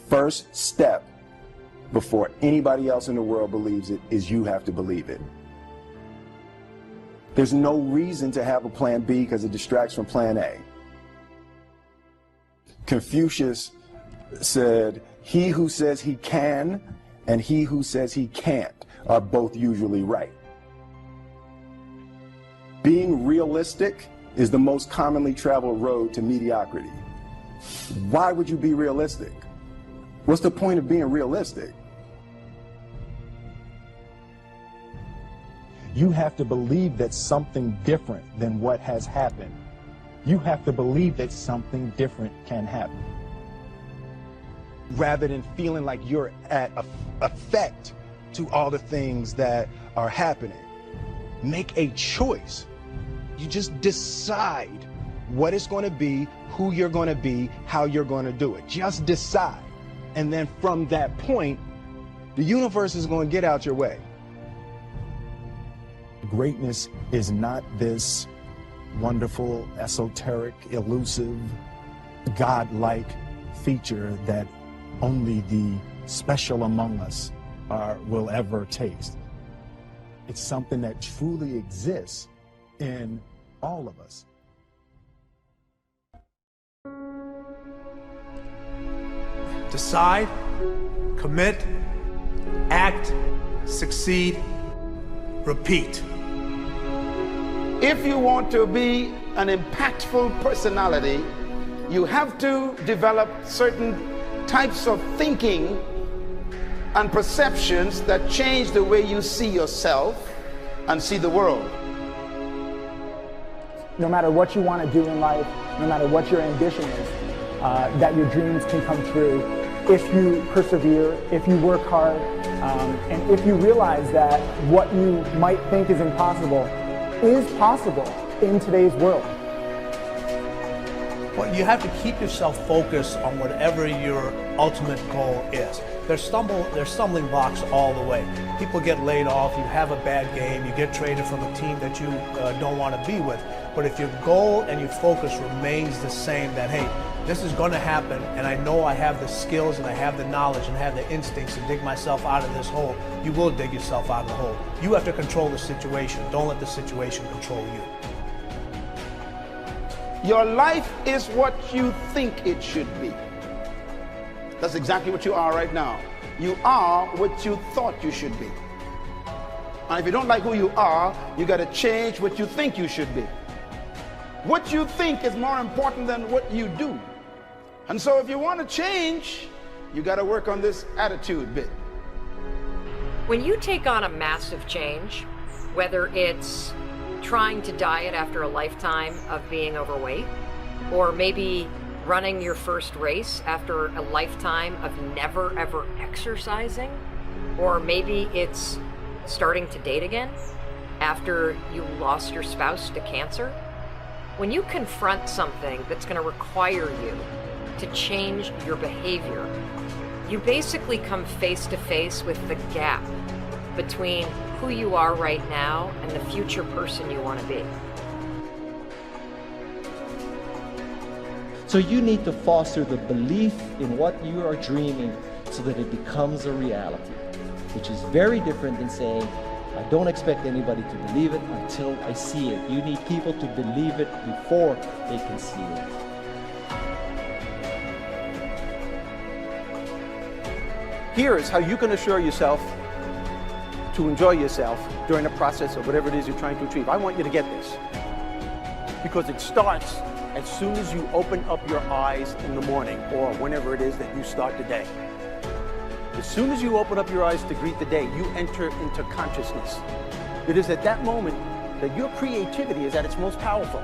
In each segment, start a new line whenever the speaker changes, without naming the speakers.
first step before anybody else in the world believes it is you have to believe it. There's no reason to have a plan B because it distracts from plan A. Confucius said, he who says he can and he who says he can't are both usually right. Being realistic is the most commonly traveled road to mediocrity. Why would you be realistic? What's the point of being realistic? You have to believe that something different than what has happened. You have to believe that something different can happen. Rather than feeling like you're at effect to all the things that are happening, make a choice. You just decide what it's going to be, who you're going to be, how you're going to do it. Just decide. And then from that point, the universe is going to get out your way. Greatness is not this wonderful, esoteric, elusive, God-like feature that only the special among us will ever taste. It's something that truly exists in all of us.
Decide, commit, act, succeed, repeat.
If you want to be an impactful personality, you have to develop certain types of thinking and perceptions that change the way you see yourself and see the world.
No matter what you want to do in life, no matter what your ambition is, that your dreams can come true if you persevere, if you work hard, and if you realize that what you might think is impossible is possible in today's world.
Well, you have to keep yourself focused on whatever your ultimate goal is. There's stumbling blocks all the way. People get laid off, you have a bad game, you get traded from a team that you don't want to be with. But if your goal and your focus remains the same, that hey, this is going to happen, and I know I have the skills and I have the knowledge and I have the instincts to dig myself out of this hole, you will dig yourself out of the hole. You have to control the situation. Don't let the situation control you.
Your life is what you think it should be. That's exactly what you are right now. You are what you thought you should be. And if you don't like who you are, you got to change what you think you should be. What you think is more important than what you do. And so if you want to change, you got to work on this attitude bit.
When you take on a massive change, whether it's trying to diet after a lifetime of being overweight, or maybe running your first race after a lifetime of never ever exercising, or maybe it's starting to date again after you lost your spouse to cancer, when you confront something that's going to require you to change your behavior, you basically come face to face with the gap between who you are right now and the future person you want to be.
So you need to foster the belief in what you are dreaming so that it becomes a reality, which is very different than saying, I don't expect anybody to believe it until I see it. You need people to believe it before they can see it.
Here is how you can assure yourself to enjoy yourself during the process of whatever it is you're trying to achieve. I want you to get this, because it starts as soon as you open up your eyes in the morning or whenever it is that you start the day. As soon as you open up your eyes to greet the day, you enter into consciousness. It is at that moment that your creativity is at its most powerful.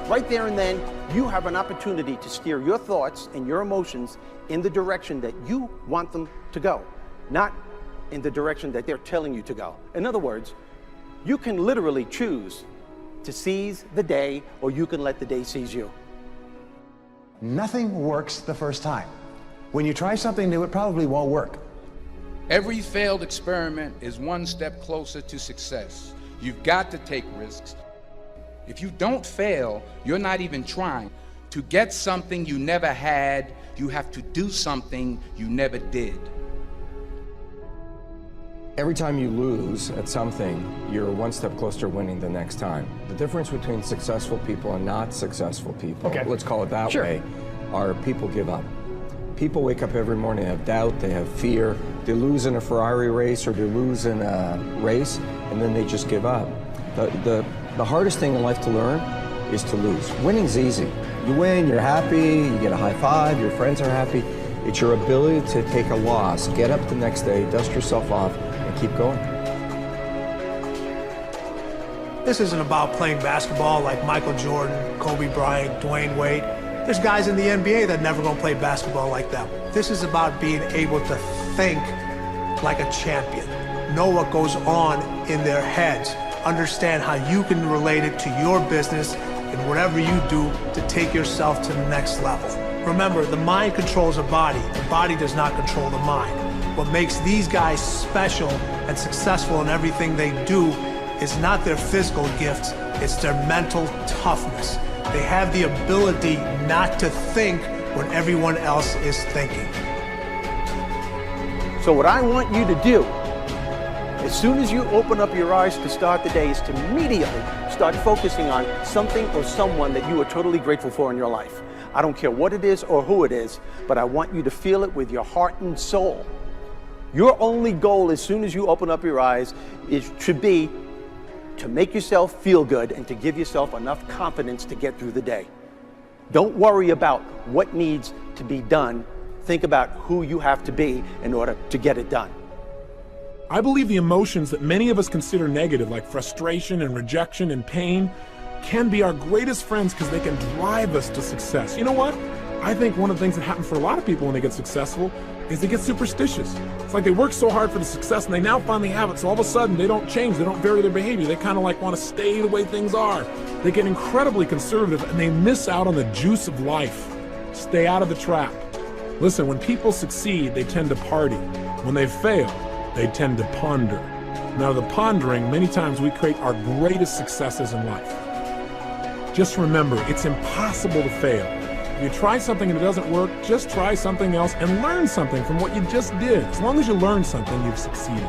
Right there and then, you have an opportunity to steer your thoughts and your emotions in the direction that you want them to go, not in the direction that they're telling you to go. In other words, you can literally choose to seize the day, or you can let the day seize you.
Nothing works the first time. When you try something new, it probably won't work.
Every failed experiment is one step closer to success. You've got to take risks. If you don't fail, you're not even trying. To get something you never had, you have to do something you never did.
Every time you lose at something, you're one step closer to winning the next time. The difference between successful people and not successful people, let's call it that way, are people give up. People wake up every morning, they have doubt, they have fear, they lose in a Ferrari race or they lose in a race, and then they just give up. The hardest thing in life to learn is to lose. Winning's easy. You win, you're happy, you get a high five, your friends are happy. It's your ability to take a loss, get up the next day, dust yourself off, and keep going.
This isn't about playing basketball like Michael Jordan, Kobe Bryant, Dwayne Wade. There's guys in the NBA that never gonna play basketball like them. This is about being able to think like a champion, know what goes on in their heads, understand how you can relate it to your business and whatever you do to take yourself to the next level. Remember, the mind controls the body does not control the mind. What makes these guys special and successful in everything they do is not their physical gifts, it's their mental toughness. They have the ability not to think when everyone else is thinking.
So what I want you to do, as soon as you open up your eyes to start the day, is to immediately start focusing on something or someone that you are totally grateful for in your life. I don't care what it is or who it is, but I want you to feel it with your heart and soul. Your only goal as soon as you open up your eyes should be to make yourself feel good and to give yourself enough confidence to get through the day. Don't worry about what needs to be done. Think about who you have to be in order to get it done.
I believe the emotions that many of us consider negative, like frustration and rejection and pain, can be our greatest friends because they can drive us to success. You know what? I think one of the things that happens for a lot of people when they get successful is they get superstitious. It's like they work so hard for the success and they now finally have it, so all of a sudden they don't change, they don't vary their behavior, they kind of like want to stay the way things are. They get incredibly conservative and they miss out on the juice of life. Stay out of the trap. Listen, when people succeed, they tend to party. When they fail, they tend to ponder. Now, the pondering, many times we create our greatest successes in life. Just remember, it's impossible to fail. If you try something and it doesn't work, just try something else and learn something from what you just did. As long as you learn something, you've succeeded.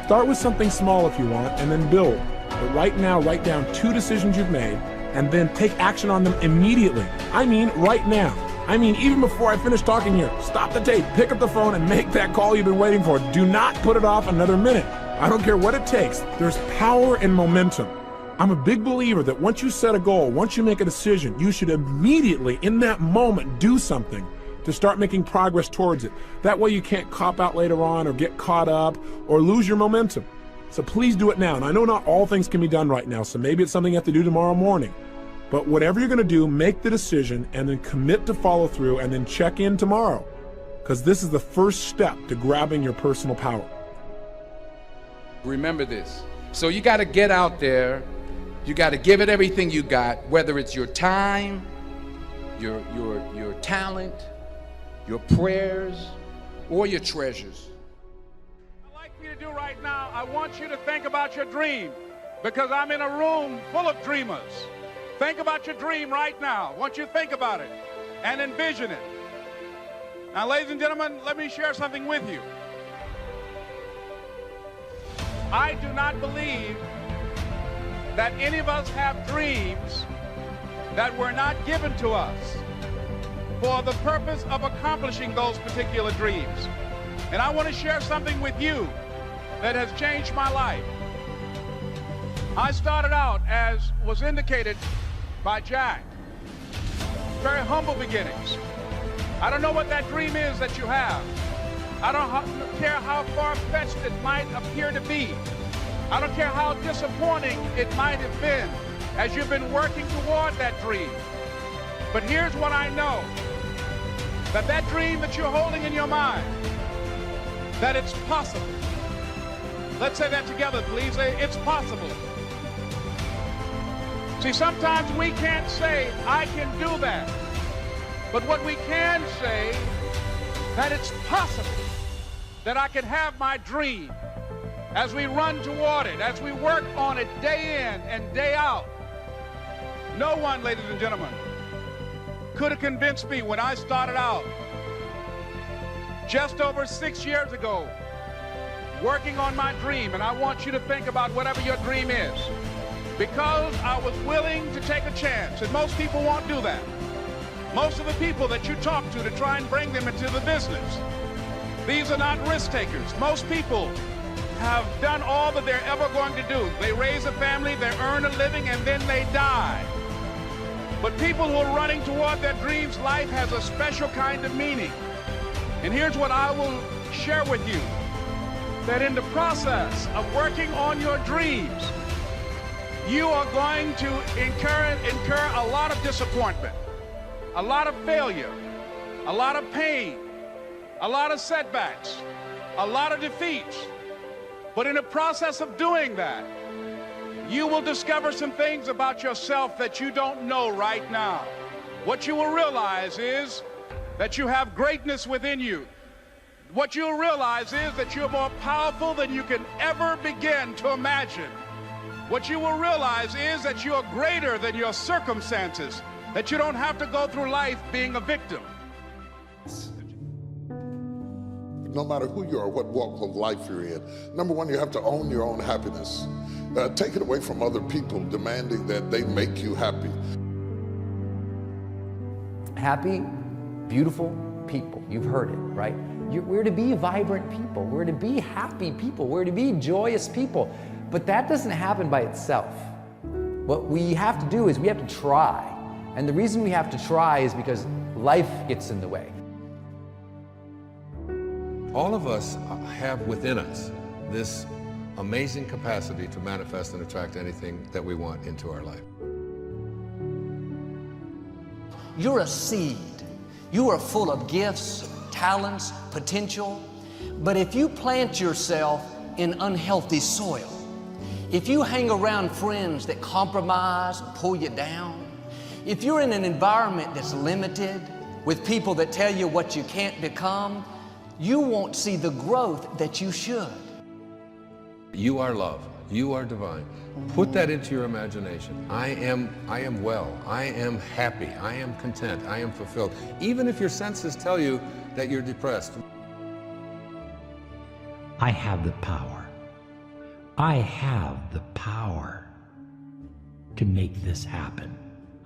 Start with something small if you want, and then build. But right now, write down 2 decisions you've made, and then take action on them immediately. I mean, right now. I mean, even before I finish talking here, stop the tape, pick up the phone, and make that call you've been waiting for. Do not put it off another minute. I don't care what it takes. There's power in momentum. I'm a big believer that once you set a goal, once you make a decision, you should immediately, in that moment, do something to start making progress towards it. That way you can't cop out later on or get caught up or lose your momentum. So please do it now. And I know not all things can be done right now, so maybe it's something you have to do tomorrow morning. But whatever you're gonna do, make the decision and then commit to follow through and then check in tomorrow. Because this is the first step to grabbing your personal power.
Remember this. So you got to get out there. You got to give it everything you got, whether it's your time, your talent, your prayers, or your treasures.
I'd like you to do right now, I want you to think about your dream, because I'm in a room full of dreamers. Think about your dream right now. I want you to think about it and envision it. Now, ladies and gentlemen, let me share something with you. I do not believe that any of us have dreams that were not given to us for the purpose of accomplishing those particular dreams. And I want to share something with you that has changed my life. I started out, as was indicated by Jack, very humble beginnings. I don't know what that dream is that you have. I don't care how far-fetched it might appear to be. I don't care how disappointing it might have been as you've been working toward that dream. But here's what I know, that dream that you're holding in your mind, that it's possible. Let's say that together, please. It's possible. See, sometimes we can't say, I can do that. But what we can say, that it's possible that I can have my dream as we run toward it, as we work on it day in and day out. No one, ladies and gentlemen, could have convinced me when I started out just over 6 years ago working on my dream. And I want you to think about whatever your dream is, because I was willing to take a chance. And most people won't do that. Most of the people that you talk to try and bring them into the business, these are not risk takers. Most people have done all that they're ever going to do. They raise a family, they earn a living, and then they die. But people who are running toward their dreams, life has a special kind of meaning. And here's what I will share with you, that in the process of working on your dreams, you are going to incur a lot of disappointment, a lot of failure, a lot of pain, a lot of setbacks, a lot of defeats. But in the process of doing that, you will discover some things about yourself that you don't know right now. What you will realize is that you have greatness within you. What you'll realize is that you're more powerful than you can ever begin to imagine. What you will realize is that you are greater than your circumstances, that you don't have to go through life being a victim.
No matter who you are, what walk of life you're in, number one, you have to own your own happiness. Take it away from other people demanding that they make you happy.
Happy, beautiful people. You've heard it, right? We're to be vibrant people. We're to be happy people. We're to be joyous people. But that doesn't happen by itself. What we have to do is we have to try. And the reason we have to try is because life gets in the way.
All of us have within us this amazing capacity to manifest and attract anything that we want into our life.
You're a seed. You are full of gifts, talents, potential. But if you plant yourself in unhealthy soil, if you hang around friends that compromise and pull you down, if you're in an environment that's limited with people that tell you what you can't become, you won't see the growth that you should.
You are love. You are divine. Put that into your imagination. I am well. I am happy. I am content. I am fulfilled. Even if your senses tell you that you're depressed.
I have the power. I have the power to make this happen.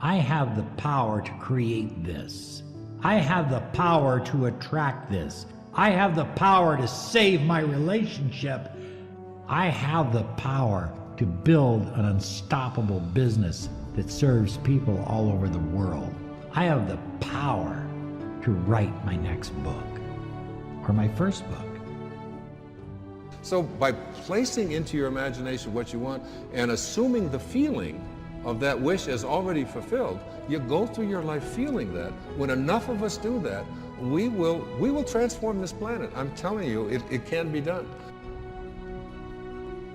I have the power to create this. I have the power to attract this. I have the power to save my relationship. I have the power to build an unstoppable business that serves people all over the world. I have the power to write my next book or my first book.
So by placing into your imagination what you want and assuming the feeling of that wish as already fulfilled, you go through your life feeling that. When enough of us do that, we will transform this planet. I'm telling you, it can be done.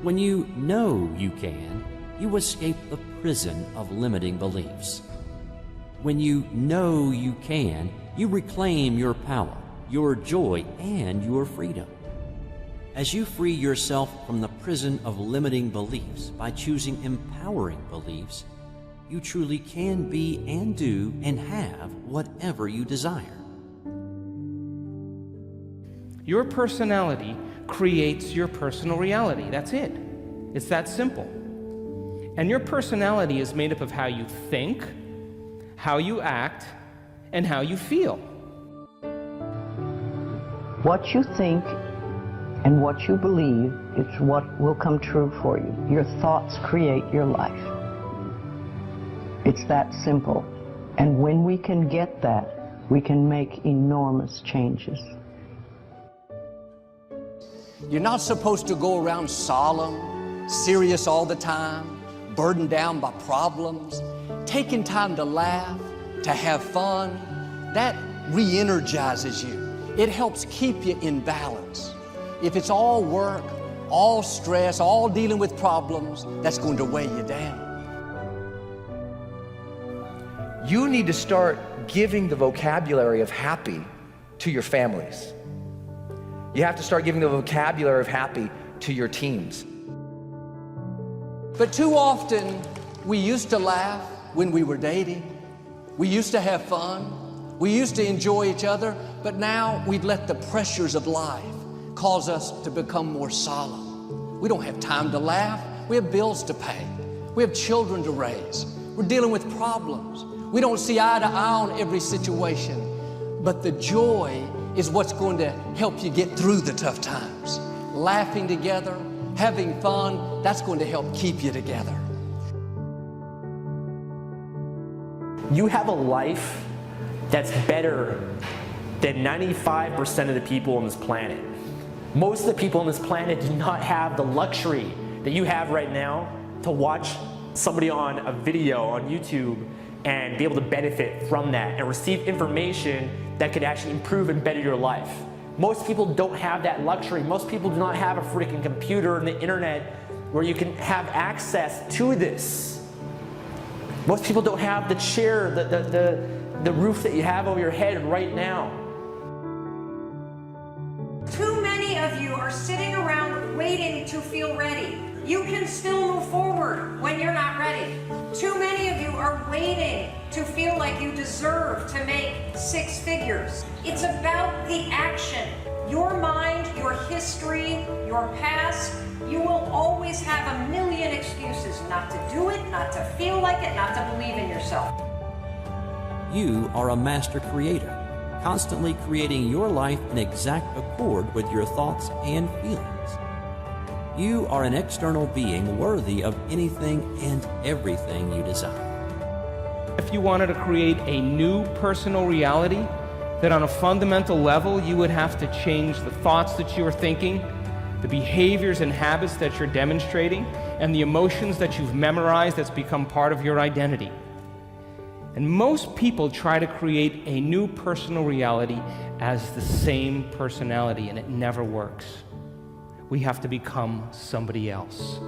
When you know you can, you escape the prison of limiting beliefs. When you know you can, you reclaim your power, your joy, and your freedom. As you free yourself from the prison of limiting beliefs by choosing empowering beliefs, you truly can be and do and have whatever you desire.
Your personality creates your personal reality. That's it. It's that simple. And your personality is made up of how you think, how you act, and how you feel.
What you think and what you believe is what will come true for you. Your thoughts create your life. It's that simple. And when we can get that, we can make enormous changes.
You're not supposed to go around solemn, serious all the time, burdened down by problems. Taking time to laugh, to have fun, that re-energizes you. It helps keep you in balance. If it's all work, all stress, all dealing with problems, that's going to weigh you down.
You need to start giving the vocabulary of happy to your families. You have to start giving the vocabulary of happy to your teams.
But too often, we used to laugh, when we were dating. We used to have fun. We used to enjoy each other, but now we've let the pressures of life cause us to become more solemn. We don't have time to laugh. We have bills to pay. We have children to raise. We're dealing with problems. We don't see eye to eye on every situation, but the joy is what's going to help you get through the tough times. Laughing together, having fun, that's going to help keep you together.
You have a life that's better than 95% of the people on this planet. Most of the people on this planet do not have the luxury that you have right now to watch somebody on a video on YouTube and be able to benefit from that and receive information that could actually improve and better your life. Most people don't have that luxury. Most people do not have a freaking computer and the internet where you can have access to this. Most people don't have the chair, the roof that you have over your head right now.
Too many of you are sitting around waiting to feel ready. You can still move forward when you're not ready. Too many of you are waiting to feel like you deserve to make 6 figures. It's about the action. Your mind, your history, your past, you will always have a million excuses not to do it, not to feel like it, not to believe in yourself.
You are a master creator, constantly creating your life in exact accord with your thoughts and feelings. You are an external being worthy of anything and everything you desire.
If you wanted to create a new personal reality, that on a fundamental level you would have to change the thoughts that you are thinking, the behaviors and habits that you're demonstrating, and the emotions that you've memorized that's become part of your identity. And most people try to create a new personal reality as the same personality, and it never works. We have to become somebody else.